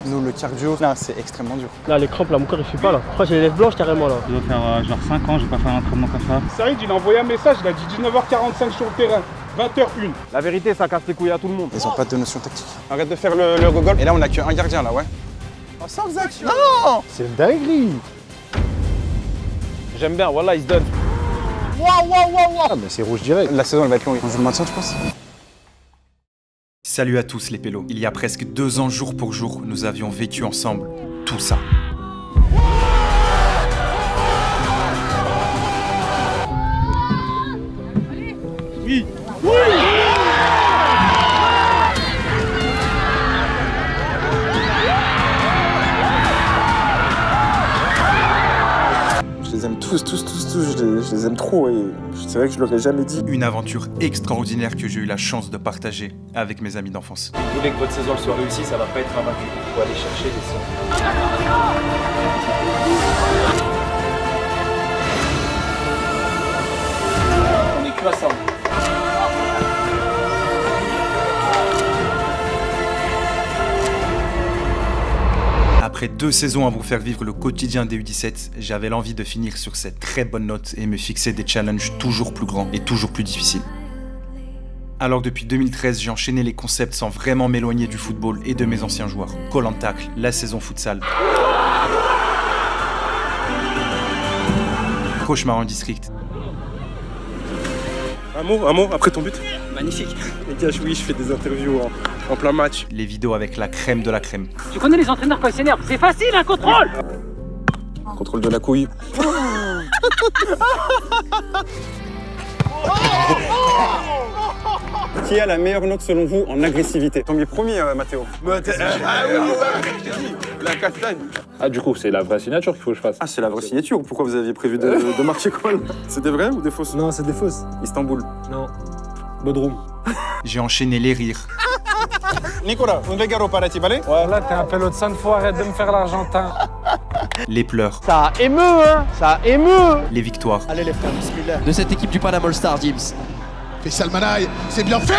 Nous, le cardio, là, c'est extrêmement dur. Là, les crampes, là, mon corps, il suit pas, là. Je crois que j'ai les lèvres blanches, carrément, là. Ça doit faire genre 5 ans, j'ai pas fait un entraînement comme ça. Saïd, il a envoyé un message, il a dit 19h45 sur le terrain, 20h01. La vérité, ça casse les couilles à tout le monde. Ils ont pas de notion tactique. Arrête de faire le gogol. Et là, on a qu'un gardien, là, ouais. Oh, sans action. Non. C'est une dinguerie. J'aime bien, voilà, il se donne. Ah, mais c'est rouge direct. La saison, elle va être longue. On joue le maintien, tu penses? Salut à tous les pélos. Il y a presque 2 ans, jour pour jour, nous avions vécu ensemble tout ça. Oui. Je les aime tous, je les aime trop et c'est vrai que je l'aurais jamais dit. Une aventure extraordinaire que j'ai eu la chance de partager avec mes amis d'enfance. Si vous voulez que votre saison soit réussie, ça va pas être invaincu. Il faut aller chercher des sons. On est que ensemble. Après 2 saisons à vous faire vivre le quotidien des U17, j'avais l'envie de finir sur cette très bonne note et me fixer des challenges toujours plus grands et toujours plus difficiles. Alors depuis 2013, j'ai enchaîné les concepts sans vraiment m'éloigner du football et de mes anciens joueurs. Call and tackle, la saison futsal, cauchemar en district. Un mot après ton but. Magnifique. Les gars, oui, je fais des interviews en plein match. Les vidéos avec la crème de la crème. Tu connais les entraîneurs quand ils s'énervent, c'est facile, un contrôle. Contrôle de la couille. Qui a la meilleure note selon vous en agressivité? Tombé premier, Mathéo. La castagne. Ah, du coup, c'est la vraie signature qu'il faut que je fasse. Ah, c'est la vraie signature. Pourquoi vous aviez prévu de marquer quoi là? C'était vrai ou des fausses? Non, c'est des fausses. Istanbul. Non. Bodrum. J'ai enchaîné les rires, Nicolas, un regalo para ti, vale? Ouais, là, t'es un peu l'autre faut arrête de me faire l'argentin. les pleurs, Ça émeut, hein. Ça émeut. les victoires. Allez, les frères, bismillah. De cette équipe du Panam All Star, James. Faisal Manaï, c'est bien fait.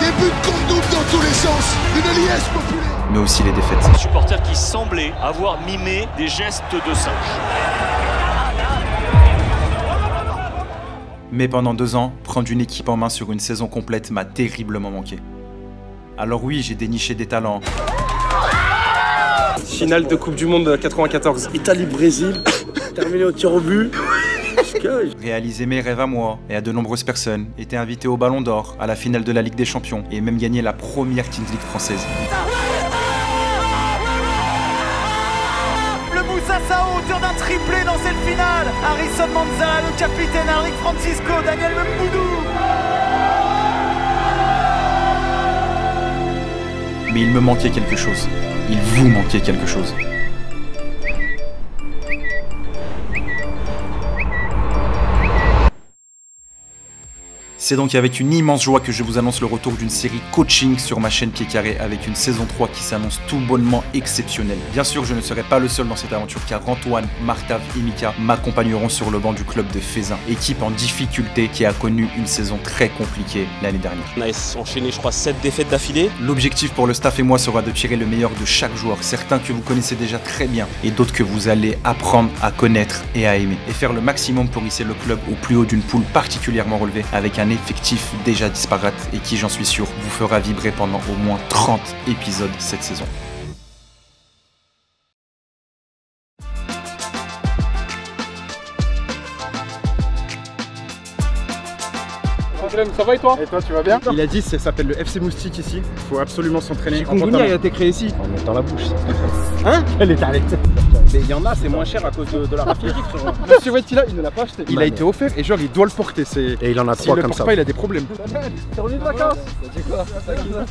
Début de compte double dans tous les sens, une liesse populaire. Mais aussi les défaites. Des supporters qui semblaient avoir mimé des gestes de singe. Mais pendant 2 ans, prendre une équipe en main sur une saison complète m'a terriblement manqué. Alors oui, j'ai déniché des talents, Finale de Coupe du Monde 94. Italie-Brésil, terminé au tir au but. réalisé mes rêves à moi et à de nombreuses personnes, été invité au Ballon d'Or, à la finale de la Ligue des Champions et même gagné la première Kings League française. Le Moussa Sao, auteur d'un triplé dans cette finale. Harrison Manza, le capitaine Henrik Francisco, Daniel Memboudou. Mais il me manquait quelque chose. Il vous manquait quelque chose. C'est donc avec une immense joie que je vous annonce le retour d'une série coaching sur ma chaîne Pied Carré avec une saison 3 qui s'annonce tout bonnement exceptionnelle. Bien sûr, je ne serai pas le seul dans cette aventure car Antoine, Martav et Mika m'accompagneront sur le banc du club de Faisin, équipe en difficulté qui a connu une saison très compliquée l'année dernière. On a enchaîné, je crois, 7 défaites d'affilée. L'objectif pour le staff et moi sera de tirer le meilleur de chaque joueur, certains que vous connaissez déjà très bien et d'autres que vous allez apprendre à connaître et à aimer. Et faire le maximum pour hisser le club au plus haut d'une poule particulièrement relevée avec un effectif déjà disparate et qui, j'en suis sûr, vous fera vibrer pendant au moins 30 épisodes cette saison. Ça va et toi? Et toi, tu vas bien? Il a dit, ça s'appelle le FC Moustique ici. Faut absolument s'entraîner. Chikungunya, il a été créé ici. On met dans la bouche. Hein? Elle est arrêtée. Mais il y en a, c'est moins cher à cause de la raffinerie, frérot. Monsieur Wettila, il ne l'a pas acheté. Il a été offert et genre, il doit le porter. Et il en a 3 S'il le comme porte ça. pas, il a des problèmes. T'es revenu de vacances? Ça dit quoi? Ça va bien.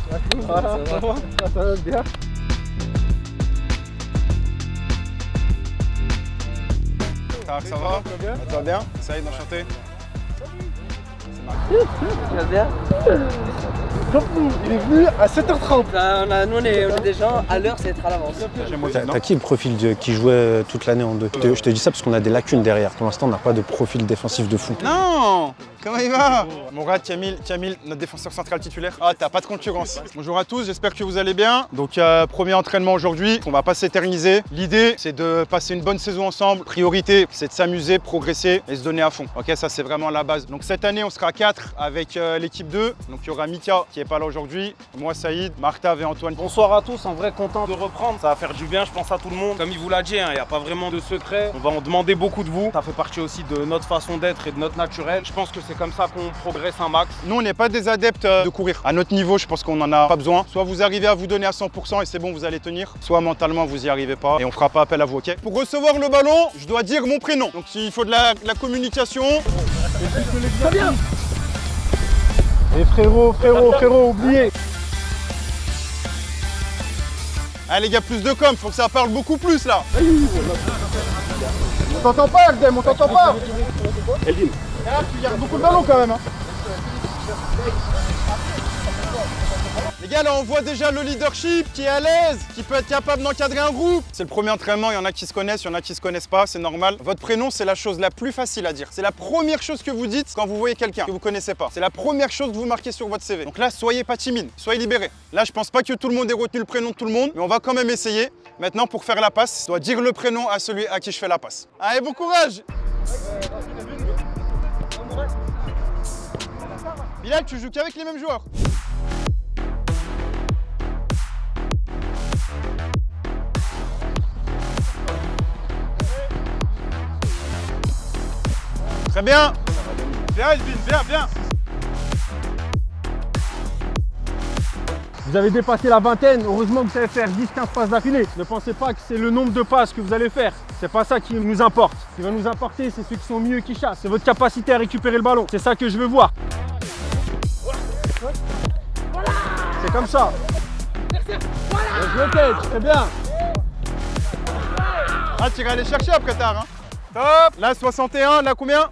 Ça va? Ça va bien? Saïd, enchanté. Ça va bien. Il est venu à 7h30. Nous on est des gens, à l'heure c'est être à l'avance. T'as qui le profil qui jouait toute l'année en 2? Je te dis ça parce qu'on a des lacunes derrière. Pour l'instant on n'a pas de profil défensif de fou. Non! Comment il va? Mourad, Kamil, notre défenseur central titulaire. Ah, t'as pas de concurrence. Bonjour à tous, j'espère que vous allez bien. Donc premier entraînement aujourd'hui, on va pas s'éterniser. L'idée c'est de passer une bonne saison ensemble. Priorité c'est de s'amuser, progresser et se donner à fond. Ok, ça c'est vraiment la base. Donc cette année on sera 4 avec l'équipe 2. Donc il y aura Mika qui est pas là aujourd'hui, moi Saïd, Martav et Antoine. Bonsoir à tous, en vrai content de reprendre. Ça va faire du bien je pense à tout le monde. Comme il vous l'a dit, il n'y a pas vraiment de secret. On va en demander beaucoup de vous. Ça fait partie aussi de notre façon d'être et de notre naturel. Je pense que c'est comme ça qu'on progresse un max. Nous on n'est pas des adeptes de courir. À notre niveau je pense qu'on en a pas besoin. Soit vous arrivez à vous donner à 100% et c'est bon vous allez tenir, soit mentalement vous y arrivez pas et on fera pas appel à vous, ok? Pour recevoir le ballon, je dois dire mon prénom. Donc il faut de la communication. Très bien. Et frérot, oubliez. Allez les gars, plus de com, faut que ça parle beaucoup plus là. On t'entend pas, Ardem, on t'entend pas. Eldin. Tu gardes beaucoup de ballon quand même. Hein. Les gars, là on voit déjà le leadership qui est à l'aise, qui peut être capable d'encadrer un groupe. C'est le premier entraînement, il y en a qui se connaissent, il y en a qui se connaissent pas, c'est normal. Votre prénom, c'est la chose la plus facile à dire. C'est la première chose que vous dites quand vous voyez quelqu'un que vous connaissez pas. C'est la première chose que vous marquez sur votre CV. Donc là, soyez pas timide, soyez libérés. Là, je pense pas que tout le monde ait retenu le prénom de tout le monde, mais on va quand même essayer. Maintenant, pour faire la passe, je dois dire le prénom à celui à qui je fais la passe. Allez, bon courage! Bilal, tu joues qu'avec les mêmes joueurs. Très bien. Viens, Elvin, viens. Vous avez dépassé la vingtaine, heureusement que vous savez faire 10-15 passes d'affilée. Ne pensez pas que c'est le nombre de passes que vous allez faire. C'est pas ça qui nous importe. Ce qui va nous importer, c'est ceux qui sont mieux qui chassent. C'est votre capacité à récupérer le ballon. C'est ça que je veux voir. C'est comme ça. Je le tête, très bien. Ah, tu iras aller chercher après tard. Hein. Top. Là, 61, là combien?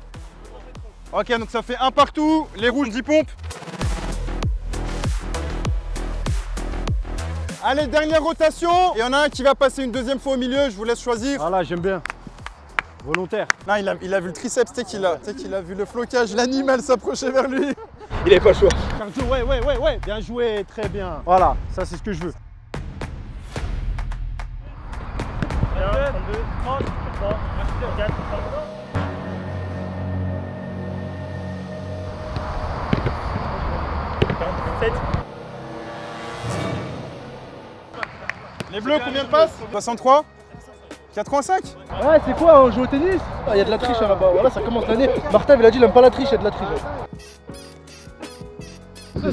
Ok, donc ça fait un partout. Les rouges, 10 pompes. Allez, dernière rotation. Il y en a un qui va passer une deuxième fois au milieu, je vous laisse choisir. Voilà, j'aime bien. Volontaire. Non, il a vu le triceps, tu sais qu'il a vu le flocage, l'animal s'approcher vers lui. Il est pas chaud. Ouais. Bien joué, très bien. Voilà, ça c'est ce que je veux. 32, 30, 3, 4, 7. Les bleus, combien de passes? 63? 85? Ouais, c'est quoi, on joue au tennis? Il y a de la triche là-bas, voilà, ça commence l'année. Martin, il a dit il aime pas la triche, il y a de la triche.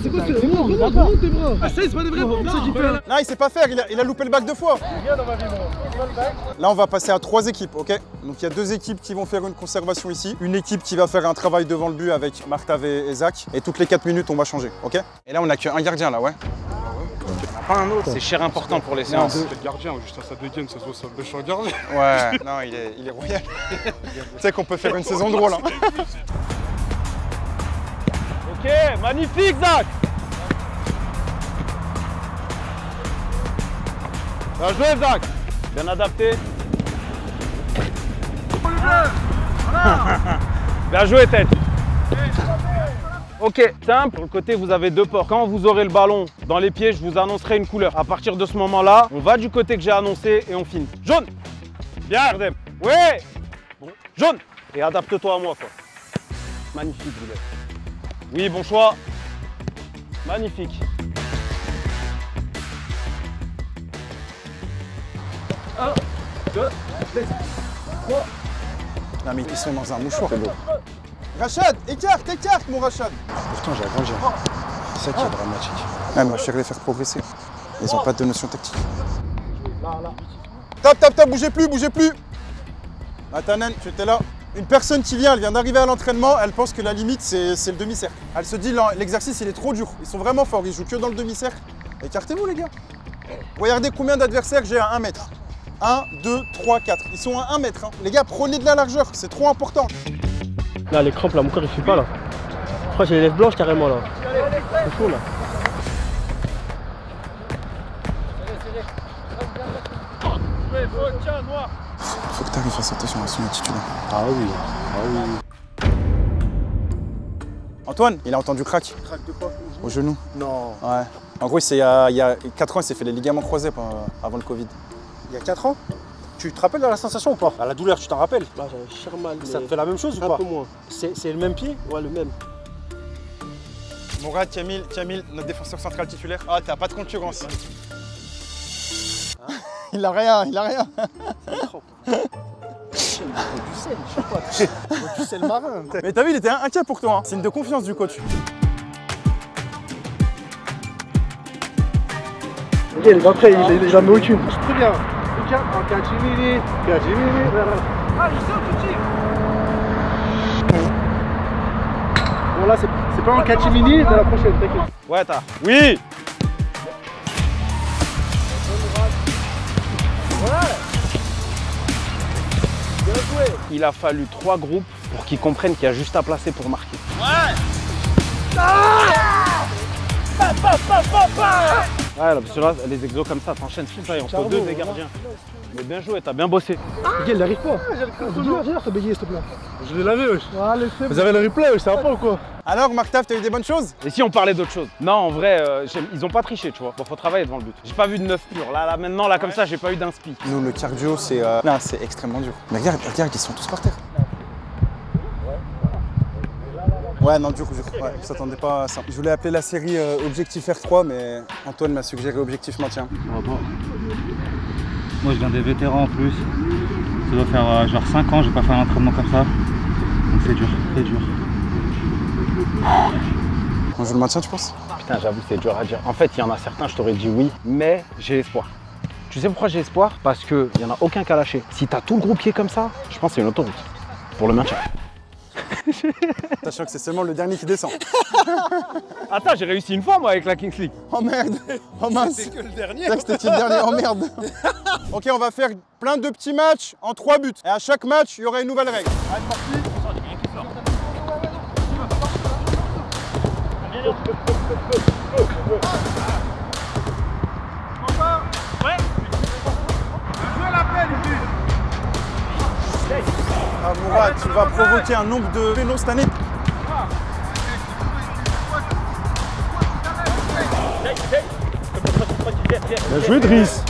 C'est quoi, c'est remonte tes bras. Ah, ça, c'est pas des vrais pompes, ça, qui fait. Non, il sait pas faire, il a loupé le bac 2 fois. Là, on va passer à 3 équipes, ok? Donc, il y a 2 équipes qui vont faire une conservation ici. Une équipe qui va faire un travail devant le but avec Martav et Zach. Et toutes les 4 minutes, on va changer, ok? Et là, on a qu'un gardien, là, ouais. Pas un autre, c'est cher important pour les séances. C'est le gardien, juste à sa dégaine, ça se voit ça pêche un gardien. Ouais, non, il est royal. Tu sais qu'on peut faire une saison drôle. Hein. Ok, magnifique, Zach. Bien joué, Zach. Bien adapté. Bien joué, tête. Ok, simple, sur le côté vous avez 2 ports. Quand vous aurez le ballon dans les pieds, je vous annoncerai une couleur. À partir de ce moment-là, on va du côté que j'ai annoncé et on finit. Jaune. Bien, Ardem. Ouais. Bon. Jaune. Et adapte-toi à moi, quoi. Magnifique, Boulet. Oui, bon choix. Magnifique. 1, 2, 3. Non mais ils sont dans un mouchoir. Rachad, écarte mon Rachad. Pourtant j'ai agrandi. C'est ça qui est dramatique. Ouais, moi je vais les faire progresser. Ils ont pas de notion tactique. Top, bougez plus. Atanen, tu étais là. Une personne qui vient, elle vient d'arriver à l'entraînement, elle pense que la limite c'est le demi-cercle. Elle se dit l'exercice il est trop dur. Ils sont vraiment forts, ils jouent que dans le demi-cercle. Écartez-vous les gars. Regardez combien d'adversaires j'ai à 1 mètre. 1, 2, 3, 4. Ils sont à 1 mètre. Hein. Les gars, prenez de la largeur, c'est trop important. Là, les crampes, là, mon corps, il suit pas, là. crois que j'ai les lèvres blanches carrément là. C'est chaud là. Faut que t'arrives à faire attention à son attitude. Ah oui, ah oui. Antoine, il a entendu crack. Crack de quoi? Au genou. Non. Ouais. En gros, il y a 4 ans, il s'est fait les ligaments croisés avant le Covid. Il y a 4 ans? Tu te rappelles de la sensation ou pas? À la douleur, tu t'en rappelles? Bah j'avais cher mal. Ça te fait la même chose ou pas? Un peu moins. C'est le même pied? Ouais, le même. Mourad, Kamil, notre défenseur central titulaire. Ah, t'as pas de concurrence. Hein? Il a rien. Du sel marin. Mais t'as vu, il était inquiet pour toi. Hein. Signe de confiance du coach. Ok, après, il jamais aucune. Je suis très bien. En Kachimini. Ah, je sais où tu tires. Bon, là, c'est pas en Kachimini, mais la prochaine, t'inquiète. Ouais, t'as. Oui. Bien joué. Il a fallu 3 groupes pour qu'ils comprennent qu'il y a juste à placer pour marquer. Ouais. Ah, Ouais, là, parce que là, les exos comme ça, t'enchaînes tout ça et on faut 2 des gardiens. Mais bien joué, t'as bien bossé. Miguel, il arrive pas. Viens, t'as bégayé, s'il te plaît. Je l'ai lavé, wesh. Vous avez le replay, wesh, ça va pas ou quoi? Alors, Marc Taf, t'as eu des bonnes choses? Et si on parlait d'autre chose? Non, en vrai, ils ont pas triché, tu vois. Bon, faut travailler devant le but. J'ai pas vu de 9 pur. Là, maintenant, là, comme ça, j'ai pas eu d'inspi. Nous, le cardio, c'est extrêmement dur. Mais regarde, ils sont tous par terre. Ouais, non, dur. Ouais, on s'attendait pas à ça. Je voulais appeler la série Objectif R3, mais Antoine m'a suggéré Objectif Maintien. Oh, bon. Moi, je viens des vétérans en plus. Ça doit faire genre 5 ans, j'ai pas fait un entraînement comme ça. Donc c'est dur, c'est dur. On joue le maintien, tu penses? Putain, j'avoue, c'est dur à dire. En fait, il y en a certains, je t'aurais dit oui, mais j'ai espoir. Tu sais pourquoi j'ai espoir? Parce qu'il n'y en a aucun qu'à lâcher. Si t'as tout le groupe qui est comme ça, je pense que c'est une autoroute pour le maintien. Sachant que c'est seulement le dernier qui descend. Attends, j'ai réussi une fois moi avec la Kings League. Oh merde. Oh mince. C'était que le dernier. C'était le dernier, oh merde. Ok, on va faire plein de petits matchs en 3 buts. Et à chaque match, il y aura une nouvelle règle. Allez, parti. Ah Mourad, tu vas provoquer un nombre de pénaux cette année. Bien joué, Driss.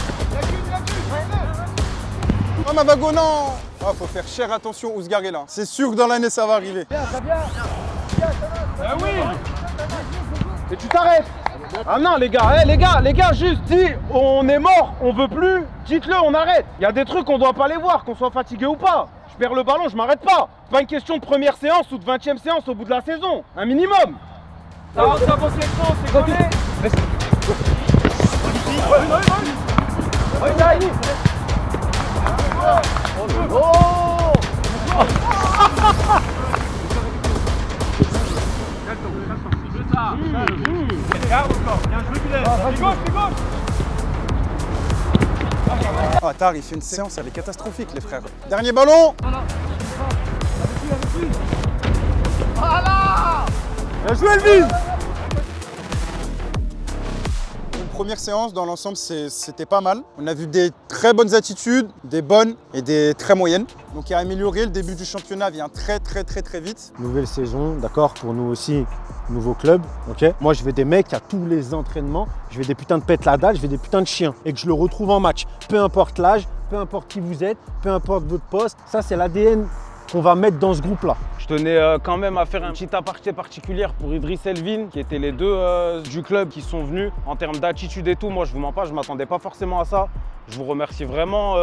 Oh ma bago, non. Ah, faut faire cher attention Ousgar est là. C'est sûr que dans l'année ça va arriver. Ah oui. Et tu t'arrêtes. Ah non les gars, les gars, juste dis on est mort, on veut plus, dites-le, on arrête. Il y a des trucs on doit pas les voir, qu'on soit fatigué ou pas. Je perds le ballon, je m'arrête pas. Pas une question de première séance ou de 20e séance au bout de la saison. Un minimum. Ça avance c'est collé. Ah, Tar, il fait une séance, elle est catastrophique, les frères. Dernier ballon. Voilà. Bien joué, Elvin. Une première séance, dans l'ensemble, c'était pas mal. On a vu des très bonnes attitudes, des bonnes et des très moyennes. Donc, à améliorer, le début du championnat vient très vite. Nouvelle saison, d'accord, pour nous aussi, nouveau club, ok. Moi, je veux des mecs à tous les entraînements, je veux des putains de pète la dalle, je veux des putains de chiens. Et que je le retrouve en match, peu importe l'âge, peu importe qui vous êtes, peu importe votre poste. Ça, c'est l'ADN qu'on va mettre dans ce groupe-là. Je tenais quand même à faire un petit aparté particulière pour Idriss Elvin, qui étaient les deux du club qui sont venus. En termes d'attitude et tout, moi je vous mens pas, je m'attendais pas forcément à ça. Je vous remercie vraiment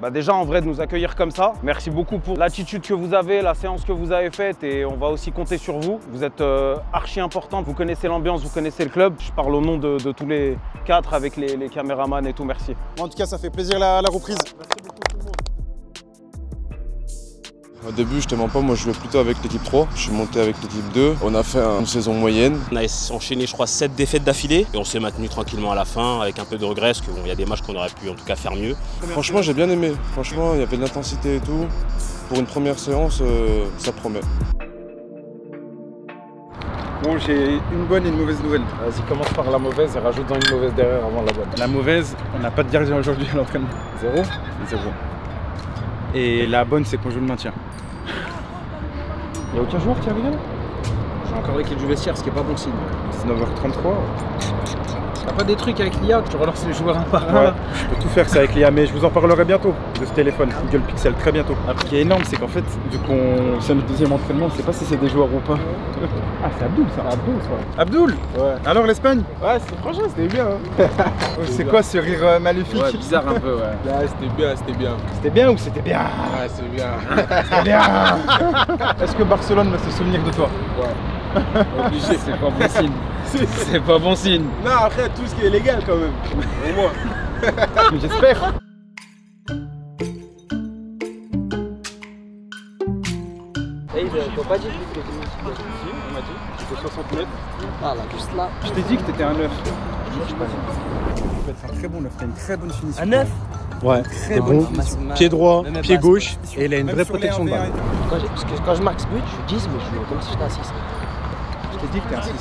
déjà en vrai de nous accueillir comme ça. Merci beaucoup pour l'attitude que vous avez, la séance que vous avez faite et on va aussi compter sur vous. Vous êtes archi important, vous connaissez l'ambiance, vous connaissez le club. Je parle au nom de tous les 4 avec les caméramans et tout, merci. En tout cas, ça fait plaisir la reprise. Merci beaucoup tout le monde. Au début, je te mens pas, moi je jouais plutôt avec l'équipe 3. Je suis monté avec l'équipe 2. On a fait une saison moyenne. On a enchaîné, je crois, 7 défaites d'affilée. Et on s'est maintenu tranquillement à la fin, avec un peu de regret, parce qu'il y a des matchs qu'on aurait pu en tout cas faire mieux. Franchement, j'ai bien aimé. Franchement, il y avait de l'intensité et tout. Pour une première séance, ça promet. Bon, j'ai une bonne et une mauvaise nouvelle. Vas-y, commence par la mauvaise et rajoute-en une mauvaise derrière avant la bonne. La mauvaise, on n'a pas de gardien aujourd'hui à l'entraînement. Zéro. Et la bonne, c'est qu'on joue le maintien. Il n'y a aucun joueur qui a rien? J'ai encore l'équipe du vestiaire, ce qui est pas bon signe. 19h33. T'as pas des trucs avec l'IA, tu relances les joueurs un par un? Ouais, je peux tout faire ça avec l'IA, mais je vous en parlerai bientôt de ce téléphone, Google Pixel, très bientôt. Ce qui est énorme, c'est qu'en fait, vu qu'on c'est notre deuxième entraînement, on ne sait pas si c'est des joueurs ou pas. Ah, c'est Abdoul ça. Abdoul, ça. Abdoul? Ouais. Alors l'Espagne? Ouais, franchement, c'était bien. Hein. C'est quoi ce rire maléfique? Ouais, bizarre un peu, ouais. Là, c'était bien, c'était bien. C'était bien ou c'était bien? Ouais, c'est bien. C'était bien. Est-ce que Barcelone va se souvenir de toi? Ouais. Obligé, c'est pas bon signe. C'est pas bon signe. Non, après, tout ce qui est légal quand même. Au moins. Mais j'espère. Et ils t'ont pas dit que t'étais On m'a dit, j'étais 60 mètres. Ah là, juste là. Je t'ai dit que t'étais un 9. Je pas dit. C'est un très bon 9, t'as une très bonne finition. Un 9? Ouais, très c'est bon. Pied droit, pied gauche, et il a une vraie protection de balle. Parce que quand je marque ce but, je suis 10, mais je joue comme si j'étais un 6. Je t'ai dit que t'es un 6.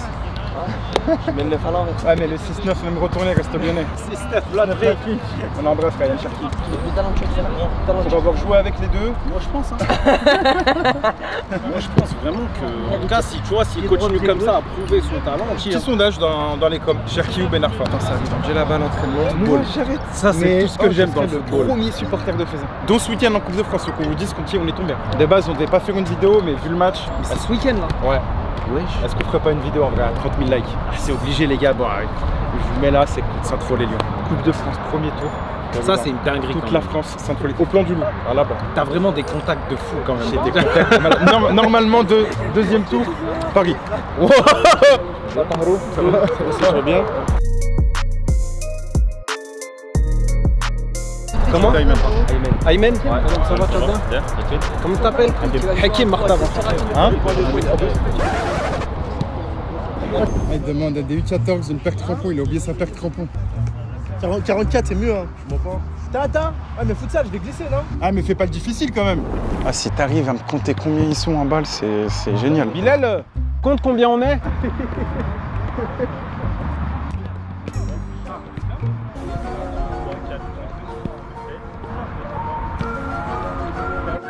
Je mets le 9 à l'envers. Ouais, mais le 6-9, même retourné, reste lyonnais. 6-9, là, de vrai. On embrasse Ryan Cherki. Le plus talentueux de la On va avoir joué avec les deux. Moi, je pense. Hein. Moi, je pense vraiment que, en tout cas, si tu vois, s'il continue comme ça à prouver son talent. Petit sondage dans les coms. Cherki ou Ben Arfa? Attends, ça arrive. J'ai la balle entraînement. Moi, j'arrête. Ça, c'est tout ce que j'aime dans le football. Premier supporter de Faisan. Dont ce week-end en Coupe de France, qu'on vous dise qu'on est tombé. De base, on devait pas faire une vidéo, mais vu le match. C'est ce week-end là? Ouais. Est-ce qu'on ferait pas une vidéo en vrai à 30 000 likes? C'est obligé les gars, bon, je vous mets là, c'est Sainte-Foy-les-Lyon. Coupe de France, premier tour. Ça c'est une dinguerie. Toute la France, Sainte-Foy, au plan du loup, à là-bas. T'as vraiment des contacts de fou quand même. J'ai des contacts. Normalement, deuxième tour, Paris. Wow. Ça va bien? Comment? Aymen. Ça va, tu vas bien? Comment tu t'appelles? Hakim Martaba. Hein? Il demande à des U14 une paire de crampons, il a oublié sa paire de crampons. 44 c'est mieux hein. Je m'en pas. Attends. Ah mais futsal, je vais glisser là. Ah mais fais pas le difficile quand même. Ah si t'arrives à me compter combien ils sont en balle, c'est génial. Bilal, compte combien on est?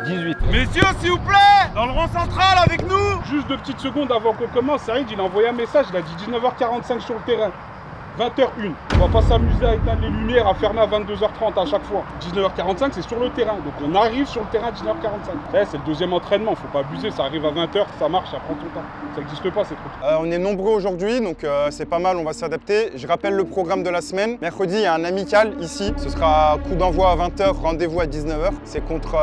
18. Messieurs, s'il vous plaît, dans le rond central avec nous. Juste 2 petites secondes avant qu'on commence, Saïd, il a envoyé un message, il a dit 19h45 sur le terrain. 20h01. On va pas s'amuser à éteindre les lumières, à fermer à 22h30 à chaque fois. 19h45, c'est sur le terrain. Donc on arrive sur le terrain à 19h45. C'est le deuxième entraînement, faut pas abuser, ça arrive à 20h, ça marche, ça prend ton temps. Ça n'existe pas ces trucs. On est nombreux aujourd'hui, donc c'est pas mal, on va s'adapter. Je rappelle le programme de la semaine. Mercredi, il y a un amical ici. Ce sera coup d'envoi à 20h, rendez-vous à 19h. C'est contre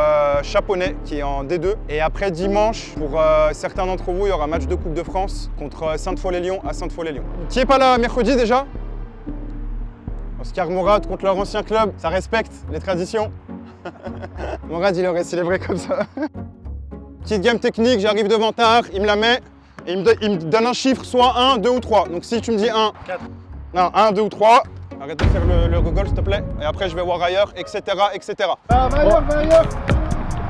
Chaponnet qui est en D2. Et après dimanche, pour certains d'entre vous, il y aura match de Coupe de France contre Sainte-Foy-les-Lyon à Sainte-Foy-les-Lyon. Qui est pas là mercredi déjà? Oscar Mourad contre leur ancien club, ça respecte les traditions. Mourad, il est vrai comme ça. Petite game technique, j'arrive devant tard, il me la met et il me donne un chiffre, soit 1, 2 ou 3. Donc si tu me dis 1, 4. Non, 1, 2 ou 3, arrête de faire le Google s'il te plaît. Et après je vais voir ailleurs, etc. etc. Ah, va ailleurs.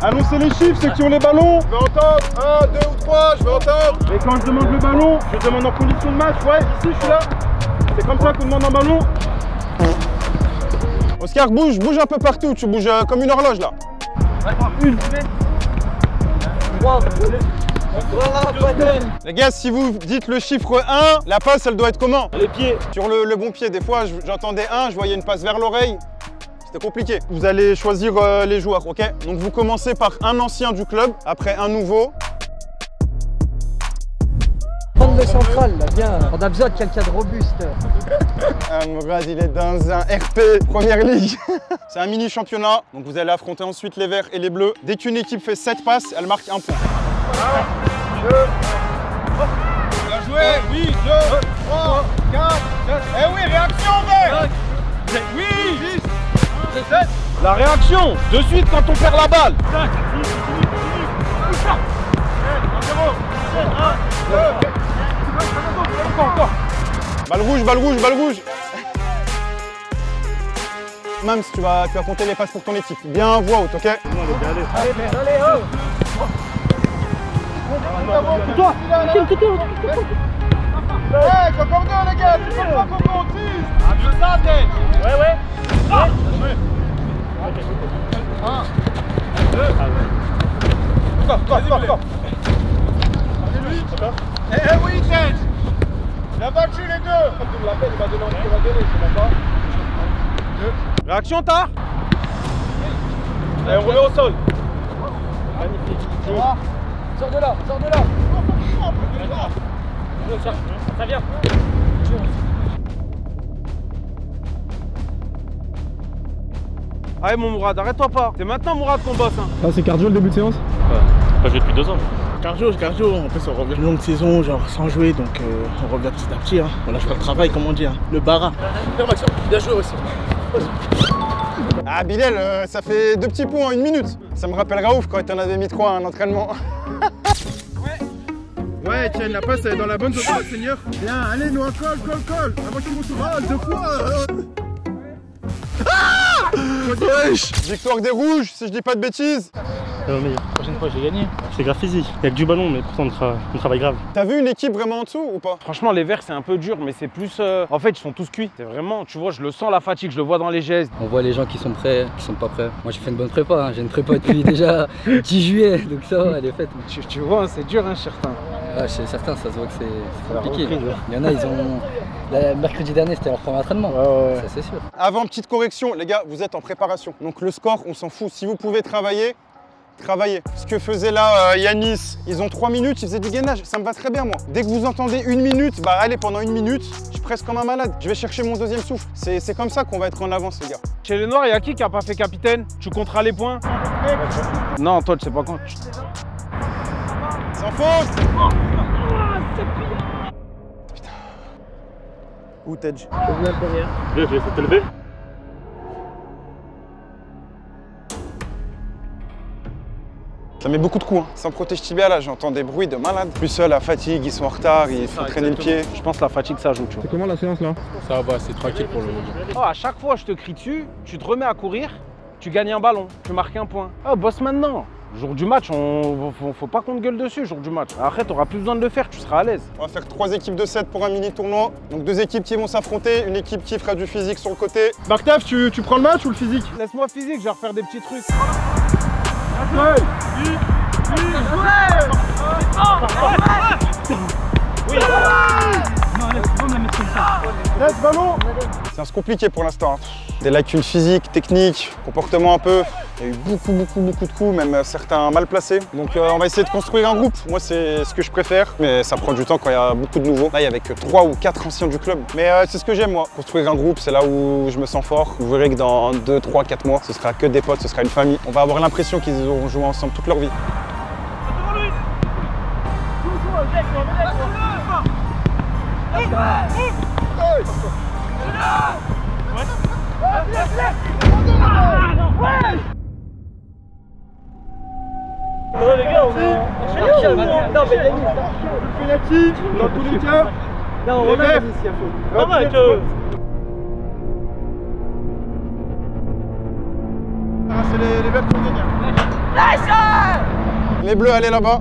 Annoncez les chiffres, ceux qui ont les ballons. Je vais entendre 1, 2 ou 3, je vais entendre. Et quand je demande le ballon, je demande en condition de match. Ouais, ici je suis là. C'est comme ça qu'on demande un ballon. Oscar, bouge un peu partout, tu bouges comme une horloge là. 1, 3, les gars, si vous dites le chiffre 1, la passe elle doit être comment? Les pieds. Sur le bon pied, des fois j'entendais 1, je voyais une passe vers l'oreille. C'était compliqué. Vous allez choisir les joueurs, ok? Donc vous commencez par un ancien du club, après un nouveau. Prendre le central là, bien. On a besoin de quelqu'un de robuste. Mourad, il est dans un RP Première Ligue. C'est un mini championnat, donc vous allez affronter ensuite les verts et les bleus. Dès qu'une équipe fait 7 passes, elle marque 1 point. 1, 2, bien joué. Oui, 2, 3, 4, 5. Eh oui, réaction, vert. Oui, 6, 7. La réaction, de suite quand on perd la balle. 5, 6, 7, 1, 2, encore. Balle rouge, balle rouge, balle rouge. Mams, tu vas compter les passes pour ton équipe. Bien à voix haute, ok? Allez, oh. Toi, Hey, encore deux les gars, c'est pas Coco, tire. Ah, mieux ça, tête. Ouais. Ah, un, deux. Stop. Eh oui, tête. Il a battu les deux. Il va donner, c'est bon pas. Réaction tard. Allez, on remet au sol. Magnifique. Sors de là. Ça vient. Allez mon Mourad, arrête-toi pas. C'est maintenant Mourad qu'on bosse. Hein. Ah, c'est cardio le début de séance? Pas joué depuis 2 ans. Cardio, en plus on revient une longue saison, genre sans jouer, donc on revient petit à petit. Hein. On lâche pas le travail, comme on dit, hein. Le bara. Bien joué aussi. Ah Bilal, ça fait 2 petits points en 1 minute. Ça me rappelle Raouf quand il en avait mis 3 à un entraînement. Ouais, tiens, la passe elle est dans la bonne zone, Seigneur. Bien, allez, nous, colle. Avant qu'il monte mal, 2 fois. Ah wesh. Victoire des rouges, si je dis pas de bêtises. Non mais la prochaine fois j'ai gagné. C'est grave physique. Il y a que du ballon mais pourtant on travaille grave. T'as vu une équipe vraiment en dessous ou pas? Franchement les verts c'est un peu dur mais c'est plus... En fait ils sont tous cuits. C'est vraiment, tu vois, je le sens la fatigue, je le vois dans les gestes. On voit les gens qui sont prêts, qui sont pas prêts. Moi j'ai fait une bonne prépa, hein. J'ai une prépa depuis déjà 10 juillet, donc ça va, elle est faite. Tu vois, c'est dur hein, certains. Ah, chez certains ça se voit que c'est compliqué. Il y en a, ils ont... Mercredi dernier c'était leur premier entraînement, ça c'est sûr. Avant, petite correction, les gars, vous êtes en préparation. Donc le score, on s'en fout. Si vous pouvez travailler, travaillez. Ce que faisait là Yanis, ils ont 3 minutes, ils faisaient du gainage. Ça me va très bien moi. Dès que vous entendez 1 minute, bah allez, pendant 1 minute, je suis presque comme un malade. Je vais chercher mon deuxième souffle. C'est comme ça qu'on va être en avance les gars. Chez les Noirs, il y a qui a pas fait capitaine? Tu compteras les points? Non, toi tu sais pas quand. Sans faute. Où Tej? Je viens derrière. Je vais essayer de te lever. Ça met beaucoup de coups, hein. Sans protège tibia là, j'entends des bruits de malade. Plus la fatigue, ils sont en retard, il faut traîner le pied. Je pense que la fatigue ça joue, tu vois. C'est comment la séance là? Ça va, c'est tranquille pour le moment. Oh, à chaque fois je te crie dessus, tu te remets à courir, tu gagnes un ballon, tu marques un point. Oh, bosse maintenant. Jour du match, faut pas qu'on te gueule dessus, jour du match. Après, t'auras plus besoin de le faire, tu seras à l'aise. On va faire 3 équipes de 7 pour un mini tournoi. Donc 2 équipes qui vont s'affronter, une équipe qui fera du physique sur le côté. Bartaf, tu prends le match ou le physique? Laisse-moi physique, je vais refaire des petits trucs. Laisse ballon. C'est un compliqué pour l'instant. Des lacunes physiques, techniques, comportement un peu. Il y a eu beaucoup de coups, même certains mal placés. Donc on va essayer de construire un groupe. Moi c'est ce que je préfère, mais ça prend du temps quand il y a beaucoup de nouveaux. Là il y avait que 3 ou 4 anciens du club. Mais c'est ce que j'aime moi. Construire un groupe, c'est là où je me sens fort. Vous verrez que dans 2, 3, 4 mois, ce sera que des potes, ce sera une famille. On va avoir l'impression qu'ils auront joué ensemble toute leur vie. Oh les gars, on est... Non mais Yanis, pénalty dans tous les cas. Non, on a Yanis, il y a faute. Pas mal que... C'est les verts qui ont gagné. Les bleus, allez là-bas.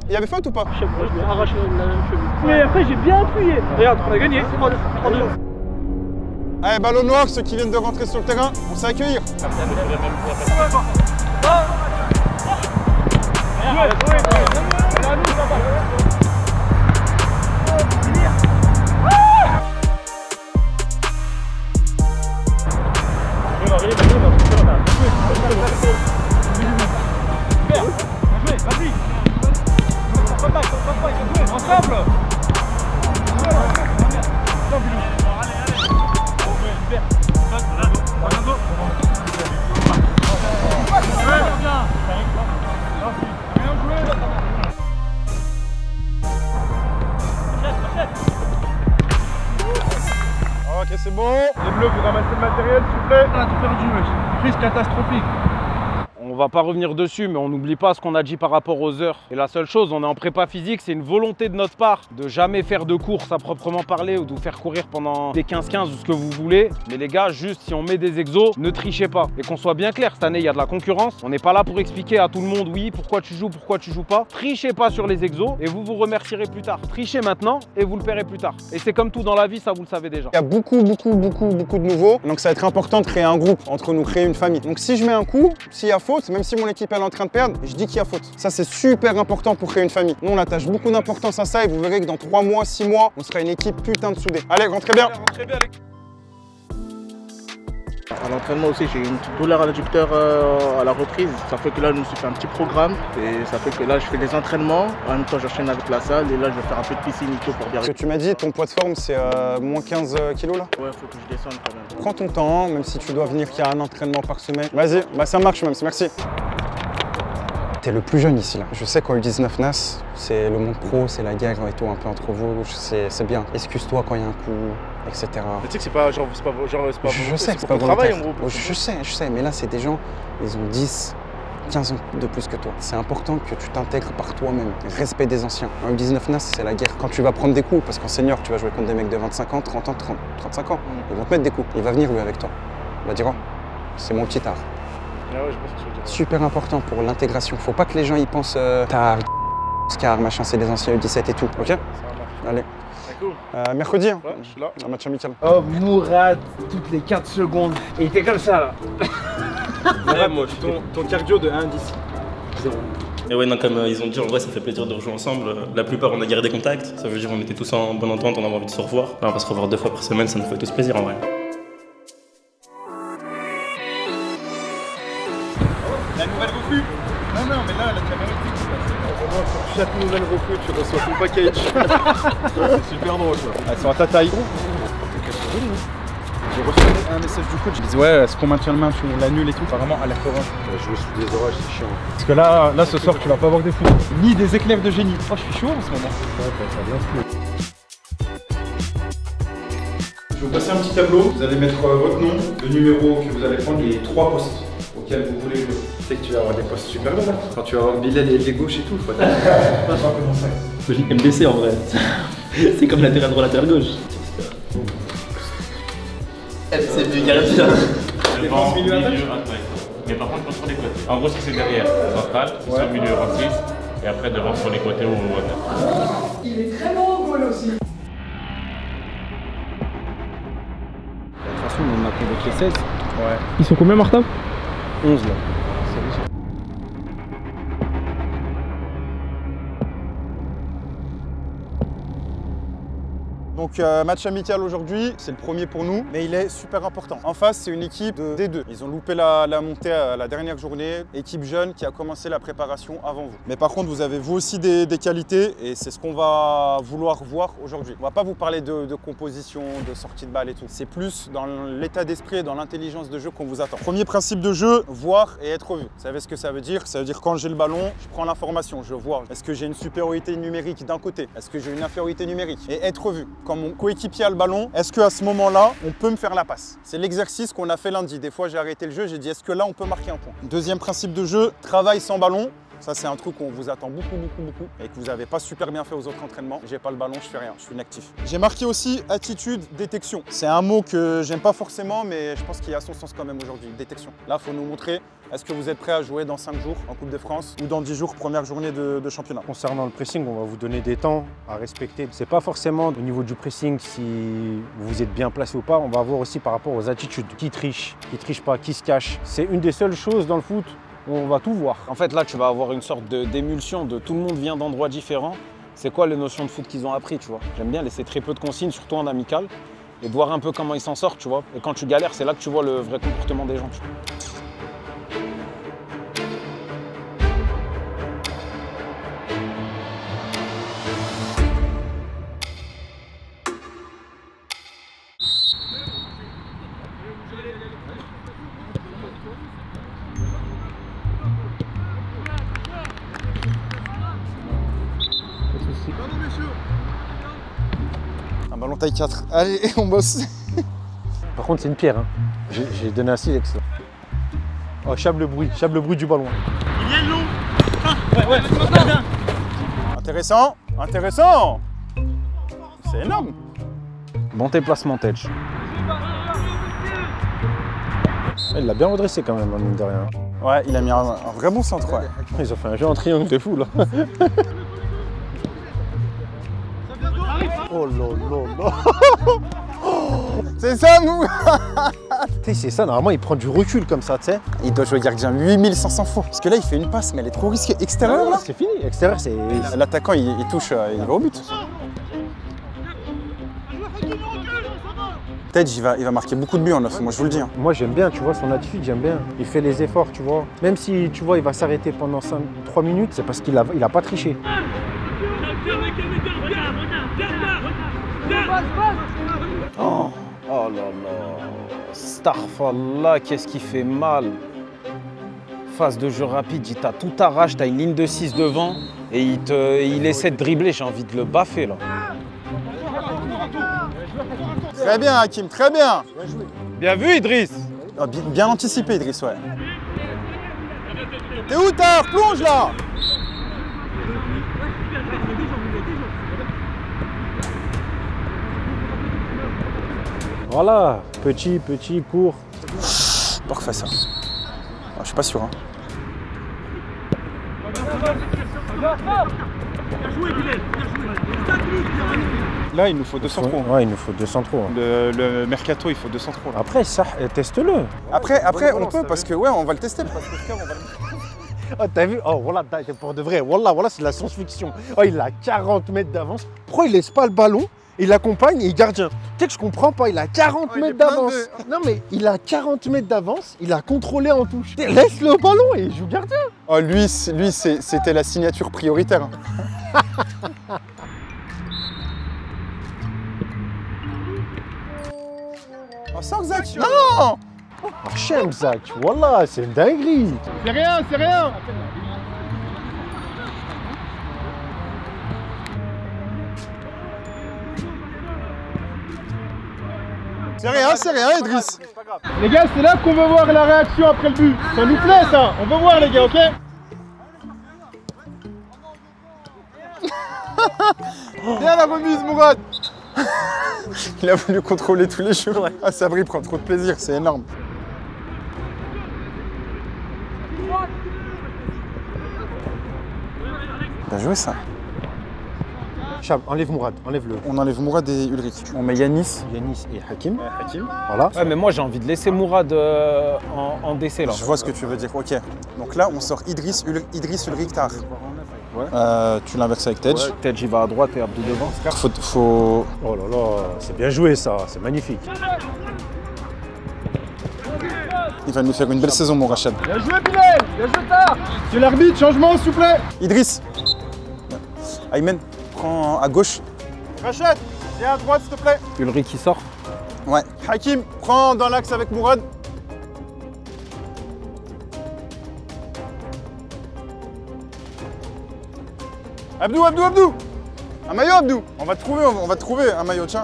Il y avait faute ou pas? Je sais pas, je me arrache la cheville. Mais après j'ai bien appuyé. Regarde, on a gagné, 3-2. Allez, ballon noir, ceux qui viennent de rentrer sur le terrain, on sait accueillir. Ok, c'est bon. Les bleus, vous ramassez le matériel, s'il vous plaît. On a tout perdu, wesh. Crise catastrophique. On on va pas revenir dessus, mais on n'oublie pas ce qu'on a dit par rapport aux heures. Et la seule chose, on est en prépa physique, c'est une volonté de notre part de jamais faire de course à proprement parler ou de vous faire courir pendant des 15-15 ou ce que vous voulez. Mais les gars, juste si on met des exos, ne trichez pas. Et qu'on soit bien clair, cette année, il y a de la concurrence. On n'est pas là pour expliquer à tout le monde, oui, pourquoi tu joues pas. Trichez pas sur les exos et vous vous remercierez plus tard. Trichez maintenant et vous le paierez plus tard. Et c'est comme tout dans la vie, ça vous le savez déjà. Il y a beaucoup de nouveaux, donc ça va être important de créer un groupe entre nous, créer une famille. Donc si je mets un coup, s'il y a faute, même si mon équipe elle est en train de perdre, je dis qu'il y a faute. Ça c'est super important pour créer une famille. Nous on attache beaucoup d'importance à ça et vous verrez que dans 3 mois, 6 mois, on sera une équipe putain de soudée. Allez, rentrez bien. À l'entraînement aussi, j'ai une petite douleur à l'adducteur à la reprise. Ça fait que là, je me suis fait un petit programme et ça fait que là, je fais des entraînements. En même temps, j'enchaîne avec la salle et là, je vais faire un peu de piscine et tout pour bien. Ce que tu m'as dit, ton poids de forme, c'est moins 15 kilos là? Ouais, faut que je descende quand même. Prends ton temps, même si tu dois venir qu'il y a un entraînement par semaine. Vas-y, bah ça marche même, merci. T'es le plus jeune ici là. Je sais qu'en U19 NAS, c'est le monde pro, c'est la guerre et tout un peu entre vous, c'est bien. Excuse-toi quand il y a un coup, etc. Mais tu sais que c'est pas genre, c'est pas je sais que c'est pas travail, je sais, mais là c'est des gens, ils ont 10, 15 ans de plus que toi. C'est important que tu t'intègres par toi-même. Respect des anciens. En U19 NAS, c'est la guerre. Quand tu vas prendre des coups, parce qu'en senior, tu vas jouer contre des mecs de 25 ans, 30 ans, 35 ans, ils vont te mettre des coups. Il va venir lui avec toi. Il va dire, oh, c'est mon petit art. Ah ouais, je pense que tu veux dire. Super important pour l'intégration. Faut pas que les gens y pensent tard, Scar, machin, c'est des anciens U17 et tout. Ok? Ça va. Allez. Cool. Mercredi, hein. Ouais, je suis là. Un match amical. Oh, Mourad, toutes les 4 secondes. Et il était comme ça là. Ouais, moi, ton cardio de 1 à 10. 0. Et ouais, non, comme ils ont dit, en vrai, ça fait plaisir de rejouer ensemble. La plupart, on a gardé contact. Ça veut dire qu'on était tous en bonne entente, on avait envie de se revoir. Là, on va se revoir 2 fois par semaine, ça nous fait tous plaisir en vrai. La nouvelle recrue? Non, mais là, la caméra est fixe. Pour chaque nouvelle recrue, tu reçois tout le package. C'est super drôle ça. Elles sont à ta taille. J'ai reçu un message du coach, il disait ouais, est-ce qu'on maintient le main sur la nulle et tout? Apparemment, alerte orange. Jouer sous des orages, c'est chiant. Parce que là, ce soir, tu vas pas avoir des fous. Ni des éclairs de génie. Oh, je suis chaud en ce moment. Ouais, ça va bien se faire. Je vais vous passer un petit tableau. Vous allez mettre votre nom, le numéro que vous allez prendre et les 3 postes auxquels vous voulez jouer. Tu sais que tu vas avoir des postes super bons. Quand tu vas avoir Bilal et les gauches et tout, faut pas commencer. Logique MDC en vrai. C'est comme latéral droit, latéral gauche. C'est du gardien. Devant, milieu, attaque. Mais par contre, pas sur les côtés. En gros, si c'est derrière, central, c'est sur le milieu en 6, et après devant sur les côtés ou au attaque. Il est très bon au goal aussi. De toute façon, on a convoqué 16. Ouais. Ils sont combien, Martin? 11 là. Donc match amical aujourd'hui, c'est le premier pour nous, mais il est super important. En face, c'est une équipe de D2. Ils ont loupé la montée à la dernière journée, équipe jeune qui a commencé la préparation avant vous. Mais par contre, vous avez vous aussi des qualités et c'est ce qu'on va vouloir voir aujourd'hui. On va pas vous parler de composition, de sortie de balle et tout. C'est plus dans l'état d'esprit et dans l'intelligence de jeu qu'on vous attend. Premier principe de jeu, voir et être vu. Vous savez ce que ça veut dire? Ça veut dire quand j'ai le ballon, je prends l'information, je vois. Est-ce que j'ai une supériorité numérique d'un côté? Est-ce que j'ai une infériorité numérique? Et être vu. Quand mon coéquipier a le ballon, est-ce qu'à ce moment-là, on peut me faire la passe? C'est l'exercice qu'on a fait lundi. Des fois, j'ai arrêté le jeu, j'ai dit, est-ce que là, on peut marquer un point? Deuxième principe de jeu, travail sans ballon. Ça, c'est un truc qu'on vous attend beaucoup et que vous n'avez pas super bien fait aux autres entraînements. J'ai pas le ballon, je fais rien, je suis inactif. J'ai marqué aussi attitude, détection. C'est un mot que j'aime pas forcément, mais je pense qu'il a son sens quand même aujourd'hui, détection. Là, il faut nous montrer, est-ce que vous êtes prêt à jouer dans 5 jours en Coupe de France ou dans 10 jours, première journée de championnat? Concernant le pressing, on va vous donner des temps à respecter. C'est pas forcément au niveau du pressing si vous êtes bien placé ou pas, on va voir aussi par rapport aux attitudes. Qui triche pas, qui se cache. C'est une des seules choses dans le foot où on va tout voir. En fait, là, tu vas avoir une sorte d'émulsion de tout le monde vient d'endroits différents. C'est quoi les notions de foot qu'ils ont appris, tu vois? J'aime bien laisser très peu de consignes, surtout en amical, et de voir un peu comment ils s'en sortent, tu vois. Et quand tu galères, c'est là que tu vois le vrai comportement des gens, tu vois. Un ballon taille 4. Allez, on bosse. Par contre, c'est une pierre. Hein. J'ai donné un silex. Oh, chape le bruit du ballon. Il vient long. Ouais. Intéressant, intéressant. C'est énorme. Bon déplacement, Tej. Il l'a bien redressé quand même, mine de rien. Ouais, il a mis un vrai bon centre, ouais. Ils ont fait un jeu en triangle, c'est fou là. Oh là là. C'est ça, nous. C'est ça, normalement il prend du recul comme ça, tu sais. Il doit jouer gardien 8500 fois. Parce que là, il fait une passe, mais elle est trop risquée. Extérieur, là. C'est fini, extérieur, c'est... L'attaquant, il touche, il va au but. Tej, il va marquer beaucoup de buts en neuf, moi je vous le dis. Hein. Moi j'aime bien, tu vois, son attitude, j'aime bien. Il fait les efforts, tu vois. Même si, tu vois, il va s'arrêter pendant 3 minutes, c'est parce qu'il a pas triché. Oh là là. Starfallah, qu'est-ce qui fait mal. Phase de jeu rapide, il t'a tout arraché, t'as une ligne de 6 devant et il essaie de dribbler, j'ai envie de le baffer là. Très bien, Hakim, très bien. Bien vu, Idriss. Oh, bien anticipé, Idriss, ouais. T'es où, Tar? Plonge là. Voilà, petit, court. Pas que fait ça. Ah, je suis pas sûr. Hein. Là, il nous faut 200 trop. Ouais, il nous faut 200 trop. Hein. Le mercato, il faut 200 trop. Là. Après, ça, teste-le. Après on peut, parce que ouais, on va le tester. Oh, t'as vu? Oh, voilà, pour de vrai. Voilà, c'est de la science-fiction. Oh, il a 40 mètres d'avance. Pourquoi il laisse pas le ballon? Il l'accompagne et il gardien. Tu sais que je comprends pas, il a 40 mètres d'avance. Non mais il a 40 mètres d'avance, il a contrôlé en touche. Laisse le ballon et il joue gardien. Oh lui c'était la signature prioritaire. Oh sors Zach. Non. Oh, j'aime Zach, voilà, c'est une dinguerie. C'est rien. C'est rien, Idriss. Les gars, c'est là qu'on veut voir la réaction après le but. Ça nous plaît, ça. On veut voir, les gars, ok? Bien la remise, Mourad. Il a voulu contrôler tous les jours. Ah, Sabri prend trop de plaisir, c'est énorme. Bien joué, ça. Chab, enlève Mourad, enlève-le. On enlève Mourad et Ulrich. On met Yanis et Hakim. Hakim. Voilà. Ouais, mais moi j'ai envie de laisser Mourad en décès là. Je vois ce que tu veux dire, ok. Donc là, on sort Idriss, Ulrich, Tar. Ouais. Tu l'inverses avec Tej. Ouais, Tej il va à droite et Abdou devant. Faut... Oh là là, c'est bien joué ça, c'est magnifique. Il va nous faire une belle saison, mon Rachad. Bien joué, Bilal. Bien joué, Tar. C'est l'arbitre, changement, s'il vous plaît. Idriss. Aymen. Prends à gauche. Rachad, viens à droite s'il te plaît. Ulrich qui sort. Ouais. Hakim, prends dans l'axe avec Mourad. Abdou. Un maillot, Abdou. On va te trouver un maillot, tiens.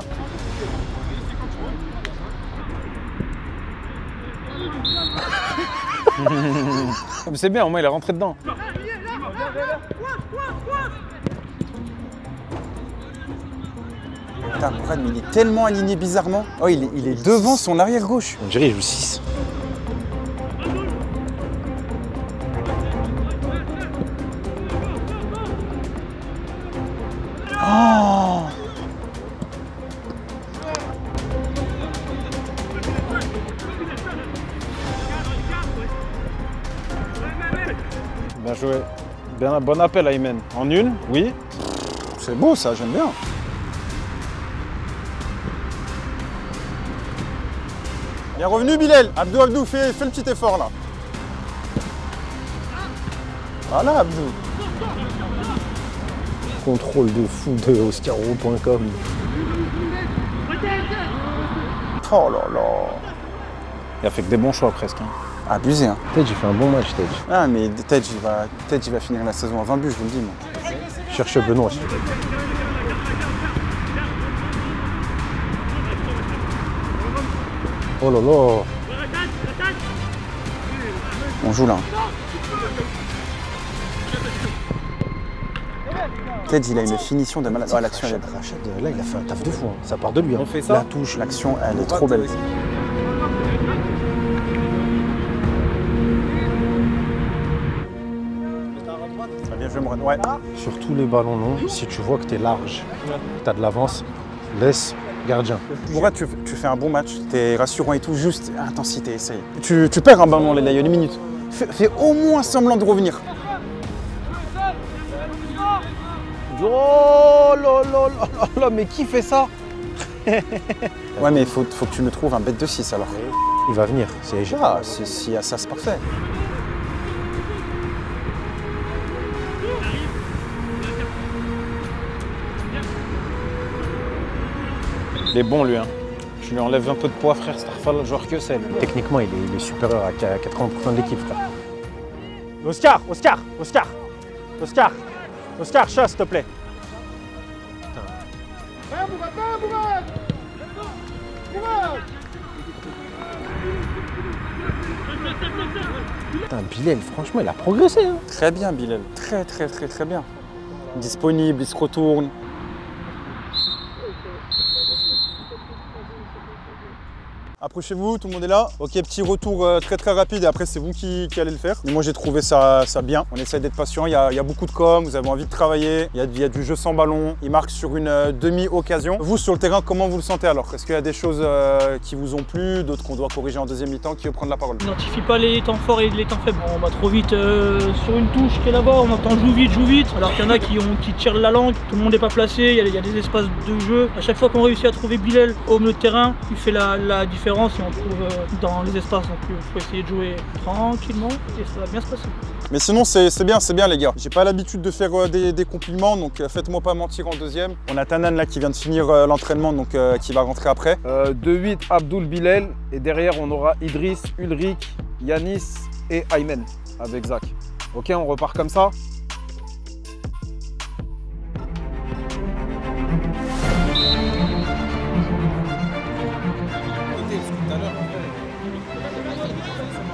C'est bien, au moins il est rentré dedans. Putain, Mourad, mais il est tellement aligné bizarrement. Oh, il est devant son arrière gauche. On dirait qu'il joue 6. Oh. Bien joué. Bien, bon appel, Aymen. En une, oui. C'est beau ça, j'aime bien. Bien revenu, Bilal. Abdou, fais le petit effort là. Voilà, Abdou. Contrôle de fou de Oscaro.com. Oh là là. Il a fait que des bons choix presque. Hein. Abusé. Hein. Tej, il fait un bon match, Tej. Ah, mais Tej, il va finir la saison à 20 buts, je vous le dis, moi. Cherche Benoît, s'il te plaît. Oh là là. On joue là. Ted, il a une finition de malade. Oh, l'action, elle est... Rachad, là, il a fait un taf de fou. Hein. Ça part de lui. Hein. On fait ça. La touche, l'action, elle est trop belle. Bien joué, Mourad. Ouais. Sur tous les ballons longs, si tu vois que tu es large, que tu as de l'avance, laisse gardien. Mourad, tu fais un bon match. Tu es rassurant et tout. Juste intensité, essaye. Tu perds un ballon, là, il y a une minute. Fais au moins semblant de revenir. Oh là là là là, mais qui fait ça? Ouais, mais il faut que tu me trouves un bête de 6 alors. Il va venir. Ah, s'il y a ça, c'est parfait. Il est bon lui, hein. Je lui enlève un peu de poids, frère. Starfall, le joueur que c'est. Techniquement, il est supérieur à 80% de l'équipe, frère. Oscar, Oscar, Oscar, Oscar, Oscar, chat, s'il te plaît. Putain, Bilal, franchement, il a progressé. Hein. Très bien, Bilal. Très bien. Disponible, il se retourne. Approchez-vous, tout le monde est là. Ok, petit retour très rapide et après c'est vous qui allez le faire. Mais moi j'ai trouvé ça bien. On essaie d'être patient, il y a beaucoup de com, vous avez envie de travailler, il y a du jeu sans ballon. Il marque sur une demi-occasion. Vous sur le terrain, comment vous le sentez alors? Est-ce qu'il y a des choses qui vous ont plu, d'autres qu'on doit corriger en deuxième mi-temps? Qui veut prendre la parole? On n'identifie pas les temps forts et les temps faibles. On va trop vite sur une touche qui est là-bas, on entend joue vite. Alors qu'il y en a qui tirent la langue, tout le monde n'est pas placé, il y a des espaces de jeu. À chaque fois qu'on réussit à trouver Bilal au milieu de terrain, il fait la différence. Et on trouve dans les espaces, donc il faut essayer de jouer tranquillement et ça va bien se passer. Mais sinon c'est bien les gars. J'ai pas l'habitude de faire des compliments, donc faites-moi pas mentir en deuxième. On a Tanan là qui vient de finir l'entraînement, donc qui va rentrer après. 2-8 Abdul Bilal et derrière on aura Idriss, Ulrich, Yanis et Aymen avec Zach. Ok, on repart comme ça.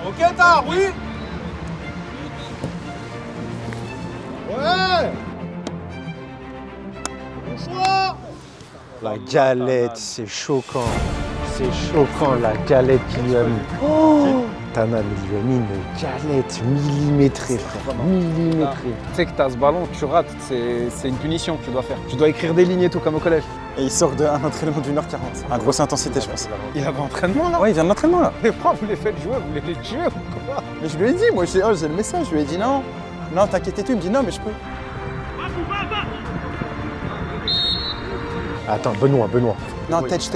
Ok, tard, oui. Ouais. Bon choix. La galette, c'est choquant. C'est choquant la galette qu'il lui a mis. Oh, Tanan, il lui a mis une galette millimétrée, frère. Millimétrée. Tu sais que tu as ce ballon, tu rates, c'est une punition que tu dois faire. Tu dois écrire des lignes et tout comme au collège. Et il sort d'un entraînement d'1h40. À grosse intensité, je pense. Il avait entraînement là? Ouais, il vient de l'entraînement là. Mais pourquoi vous les faites jouer? Vous les tuer ou quoi? Mais je lui ai dit, moi j'ai le message, je lui ai dit non. Non, t'inquiète et tout, il me dit non, mais je peux. Attends, Benoît. Non, tête.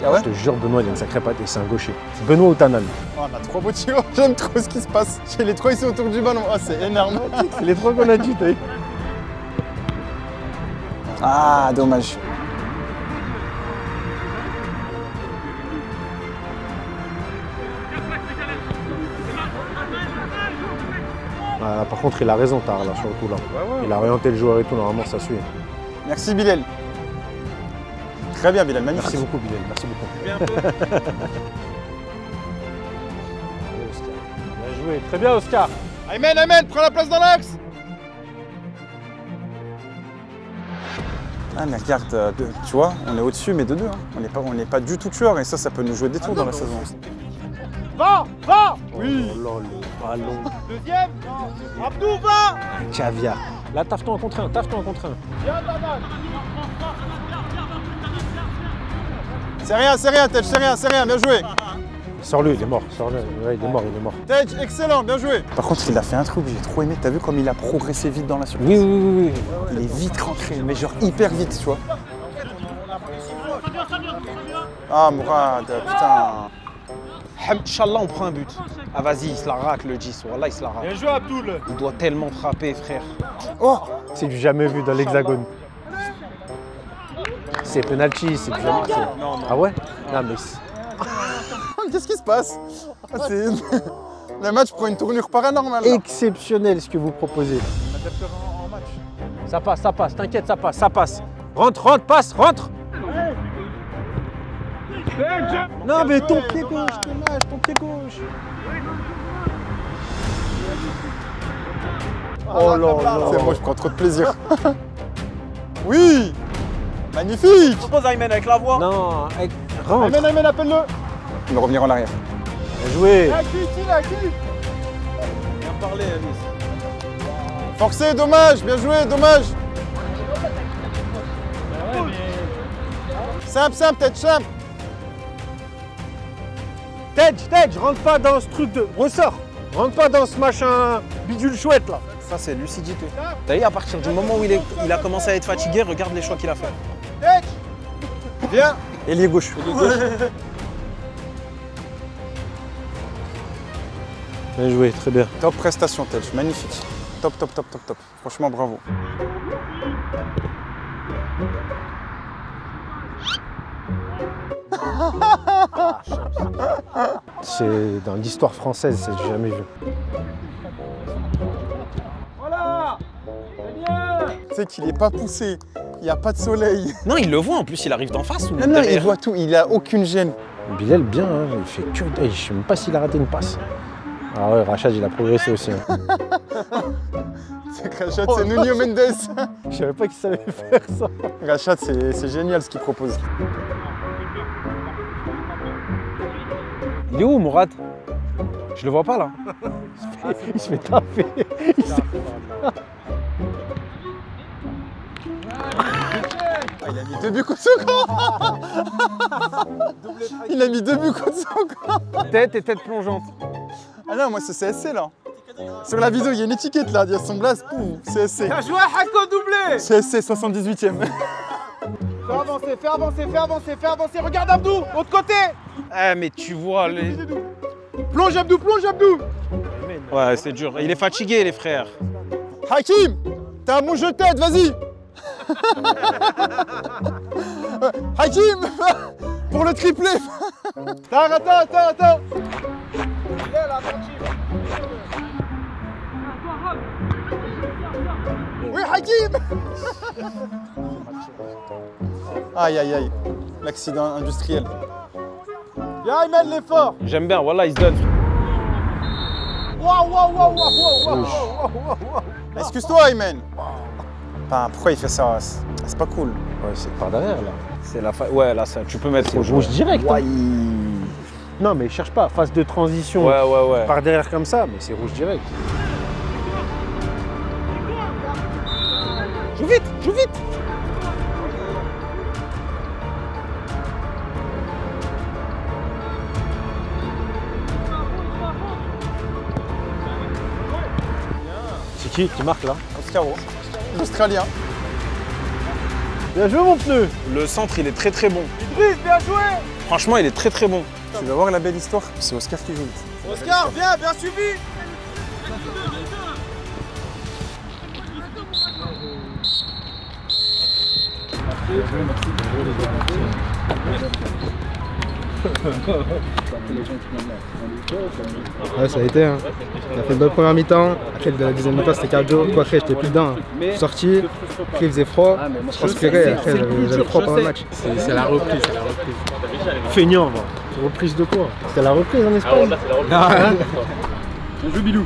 Ah ouais? Je te jure, Benoît, il a une sacrée patte et c'est un gaucher. C'est Benoît ou Tanan? Oh, on a 3 beaux tirs. J'aime trop ce qui se passe. J'ai les 3 ici autour du ballon. Oh, c'est énorme. C'est les 3 qu'on a dit, t'as vu? Ah, dommage. Ah, par contre, il a raison, Tar, là, sur le coup, là. Ouais. Il a orienté le joueur et tout, normalement, ça suit. Merci, Bilal. Très bien, Bilal, magnifique. Merci beaucoup, Bilal, merci beaucoup. Bien joué, très bien, Oscar. Aymen, prends la place dans l'axe. Ah mais regarde, tu vois, on est au-dessus mais de 2. Hein. On n'est pas du tout tueur et ça peut nous jouer des tours dans la saison. Va. Oui. Oh là, le ballon. Deuxième. Abdou, va. Caviar. Là, taffe-toi en contre 1, Viens, Tanan. C'est rien, Tej, c'est rien, bien joué. Sors-le, il est mort. Sors-le. Ouais, il est mort. Tej, excellent, bien joué. Par contre, il a fait un truc, j'ai trop aimé. T'as vu comme il a progressé vite dans la surface? Oui. Il est vite rentré, mais genre hyper vite, tu vois. Ah, Mourad, putain. Inch'Allah, on prend un but. Ah, vas-y, il se la rate le 10. Wallah, il se la rate. Bien joué, Abdoul. Il doit tellement frapper, frère. Oh, c'est du jamais vu dans l'hexagone. C'est penalty, c'est du jamais vu. Non. Ah ouais? Non, mais... Qu'est-ce qui se passe? Le match prend une tournure paranormale. Exceptionnel ce que vous proposez. En match. Ça passe, t'inquiète, ça passe. Rentre, passe, rentre. Non mais ton pied gauche, ton pied gauche. Oh là là. C'est moi, je prends trop de plaisir. Oui. Magnifique. Propose Aymen avec la voix. Non, rentre. Aymen, appelle-le. Il va revenir en arrière. Bien joué. Bien parlé, Alice. Forcé, dommage. Bien joué, dommage. Simple, Tej, simple. Tej, rentre pas dans ce truc de... Ressort. Rentre pas dans ce machin bidule chouette là. Ça, c'est lucidité. T'as vu, à partir du moment où il a commencé à être fatigué, regarde les choix qu'il a fait. Viens. Ailier gauche. Bien joué, très bien. Top prestation, Tej, magnifique. Top. Franchement, bravo. C'est dans l'histoire française, c'est jamais vu. Voilà. Tu sais qu'il n'est pas poussé, il n'y a pas de soleil. Non, il le voit en plus, il arrive d'en face ou non, il voit tout, il a aucune gêne. Bilal, bien, hein, il fait que... Je ne sais même pas s'il a raté une passe. Ah ouais, Rachad, il a progressé aussi. Hein. C'est que Rachad, c'est Nuno Mendes. Je savais pas qu'il savait faire ça. Rachad, c'est génial ce qu'il propose. Il est où, Mourad? Je le vois pas, là. Il se fait taper. Il a mis 2 buts contre son camp. Il a mis 2 buts contre son camp. Tête et tête plongeante. Ah non, moi c'est CSC là. Sur la vidéo, il y a une étiquette là, il y a son blast, CSC. T'as joué à Hako doublé. CSC 78e. Fais avancer, regarde Abdou, l'autre côté. Eh mais tu vois les... Plonge Abdou. Ouais, c'est dur, il est fatigué les frères. Hakim, t'as un mouche de tête, vas-y. Hakim, pour le triplé. Attends. Oui, Hakim. Aïe, l'accident industriel. Y'a Aymen l'effort. J'aime bien, voilà, il se donne. Wow. Excuse-toi, Aymen. Pourquoi il fait ça? C'est pas cool. Ouais, c'est par derrière là. C'est la ouais, là, ça, tu peux mettre rouge. Rouge direct. Ouais. Non, mais cherche pas. Phase de transition. Ouais. Par derrière comme ça, mais c'est rouge direct. Joue vite. C'est qui marque là? Oscaro, l'Australien. Bien joué mon pneu. Le centre, il est très bon. Idriss, bien joué. Franchement, il est très bon. Tu vas voir la belle histoire, c'est Oscar qui joue. Oscar, viens, bien suivi. Ouais, ça a été. Hein. On a fait une bonne première mi-temps. Après, la deuxième mi-temps, c'était cardio. Quoi, après, j'étais plus dedans. Je suis sorti. Après, il faisait froid. Je transpirais. Après, j'avais froid pendant le match. C'est la reprise. Feignant, moi. Reprise de quoi? C'était la reprise en Espagne. On joue Bilou.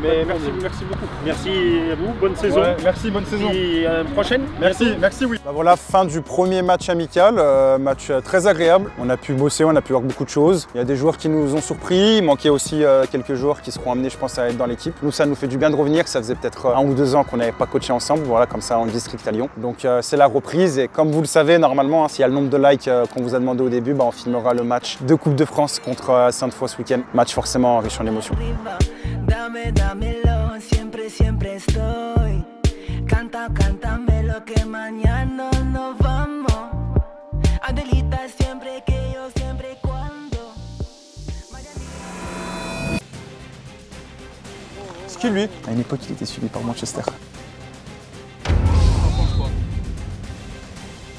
Mais merci beaucoup. Merci à vous, bonne saison. Ouais, merci, bonne saison. Et à la prochaine. Merci, oui. Bah voilà, fin du premier match amical, match très agréable. On a pu bosser, on a pu voir beaucoup de choses. Il y a des joueurs qui nous ont surpris, il manquait aussi quelques joueurs qui seront amenés, je pense, à être dans l'équipe. Nous, ça nous fait du bien de revenir, ça faisait peut-être 1 ou 2 ans qu'on n'avait pas coaché ensemble, voilà, comme ça, en district à Lyon. Donc c'est la reprise et comme vous le savez, normalement, hein, s'il y a le nombre de likes qu'on vous a demandé au début, bah, on filmera le match de Coupe de France contre Sainte-Foy ce week-end. Match forcément riche en émotions. Dámelo, siempre estoy. Cántame lo que mañana nos vamos. Adelita, siempre que yo, siempre cuando. C'est qui lui? À une époque, il était suivi par Manchester.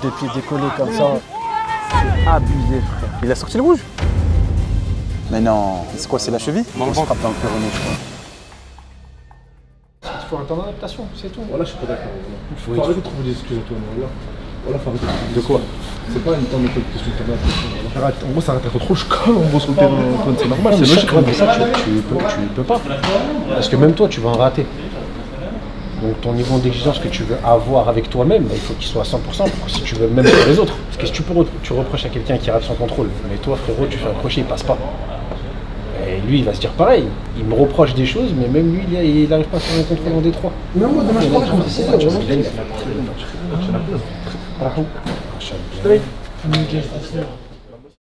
Des pieds décollés comme ça, c'est abusé, frère. Il a sorti le rouge? Mais non, c'est quoi, c'est la cheville? On se frappe dans le péroné, je crois. Il faut un temps d'adaptation, c'est tout. Voilà, je suis pas d'accord. Il faut arrêter de trouver des excuses à toi, voilà. Voilà, faut arrêter. De quoi? C'est pas une temps de question de tomber. En gros, ça arrête d'être trop, je colle en gros sur le terrain, Antoine, c'est normal, c'est logique. Mais ça, tu peux pas. Parce que même toi, tu vas en rater. Donc ton niveau d'exigence que tu veux avoir avec toi-même, bah, il faut qu'il soit à 100% pour que si tu veux même sur les autres. Parce que si tu reproches à quelqu'un qui rate son contrôle, mais toi frérot, tu fais un crochet, il passe pas. Et lui, il va se dire pareil. Il me reproche des choses, mais même lui, il n'arrive pas à faire un contrôle en Détroit. Non, moi, dommage pas, je me dis, c'est vraiment.